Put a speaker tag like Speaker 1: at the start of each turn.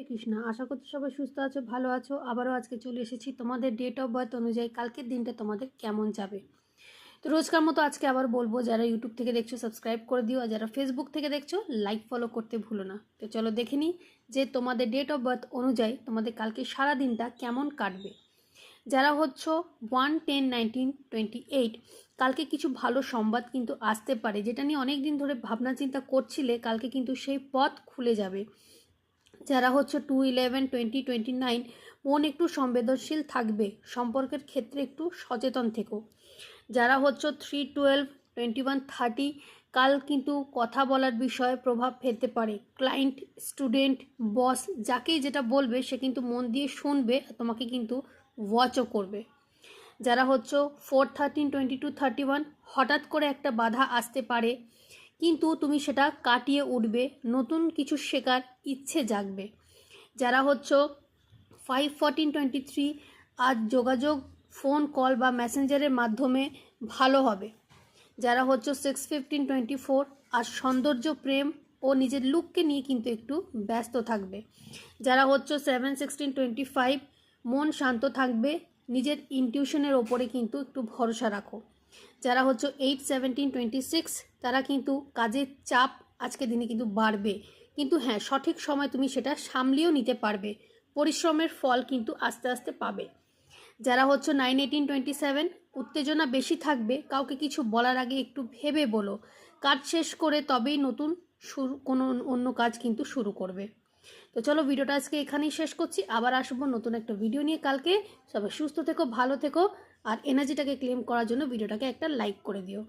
Speaker 1: হরে কৃষ্ণা। আশা করছি সবাই সুস্থ আছো, ভালো আছো। আবারও আজকে চলে এসেছি তোমাদের ডেট অফ বার্থ অনুযায়ী কালকের দিনটা তোমাদের কেমন যাবে। তো রোজকার মতো আজকে আবার বলবো, যারা ইউটিউব থেকে দেখছো সাবস্ক্রাইব করে দিও, আর যারা ফেসবুক থেকে দেখছো লাইক ফলো করতে ভুলো না। তো চলো দেখে নিই যে তোমাদের ডেট অফ বার্থ অনুযায়ী তোমাদের কালকে সারা দিনটা কেমন কাটবে। যারা হচ্ছে 1-10-19-28, কালকে কিছু ভালো সংবাদ কিন্তু আসতে পারে, যেটা নিয়ে অনেক দিন ধরে ভাবনা চিন্তা করছিলে, কালকে কিন্তু সেই পথ খুলে যাবে। যারা হচ্ছে 2-11-20-29, মন একটু সংবেদনশীল থাকবে, সম্পর্কের ক্ষেত্রে একটু সচেতন থেকো। যারা হচ্ছে 3-12-21-30, কাল কিন্তু কথা বলার বিষয়ে প্রভাব ফেলতে পারে। ক্লায়েন্ট, স্টুডেন্ট, বস যাকেই যেটা বলবে সে কিন্তু মন দিয়ে শুনবে, তোমাকে কিন্তু ওয়াচও করবে। যারা হচ্ছে 4-13-22-31, হঠাৎ করে একটা বাধা আসতে পারে, কিন্তু তুমি সেটা কাটিয়ে উঠবে, নতুন কিছু শেখার ইচ্ছে জাগবে। যারা হচ্ছে 5-14-23, আজ যোগাযোগ ফোন কল বা মেসেঞ্জারের মাধ্যমে ভালো হবে। যারা হচ্ছে 6-15-24, আজ সৌন্দর্য, প্রেম ও নিজের লুককে নিয়ে কিন্তু একটু ব্যস্ত থাকবে। যারা হচ্ছে 7-16-25, মন শান্ত থাকবে, নিজের ইনটিউশনের ওপরে কিন্তু একটু ভরসা রাখো। যারা হচ্ছে 8-17-26, তারা কিন্তু কাজের চাপ আজকে দিনে কিন্তু বাড়বে, কিন্তু হ্যাঁ সঠিক সময় তুমি সেটা সামলিয়েও নিতে পারবে, পরিশ্রমের ফল কিন্তু আস্তে আস্তে পাবে। যারা হচ্ছে 9-18-27, উত্তেজনা বেশি থাকবে, কাউকে কিছু বলার আগে একটু ভেবে বলো, কাজ শেষ করে তবেই নতুন কোনো অন্য কাজ কিন্তু শুরু করবে। তো চলো ভিডিওটা আজকে এখানেই শেষ করছি, আবার আসবো নতুন একটা ভিডিও নিয়ে কালকে। সবাই সুস্থ থেকো, ভালো থেকো, আর এনার্জিটাকে ক্লেম করার জন্য ভিডিওটাকে একটা লাইক করে দিও।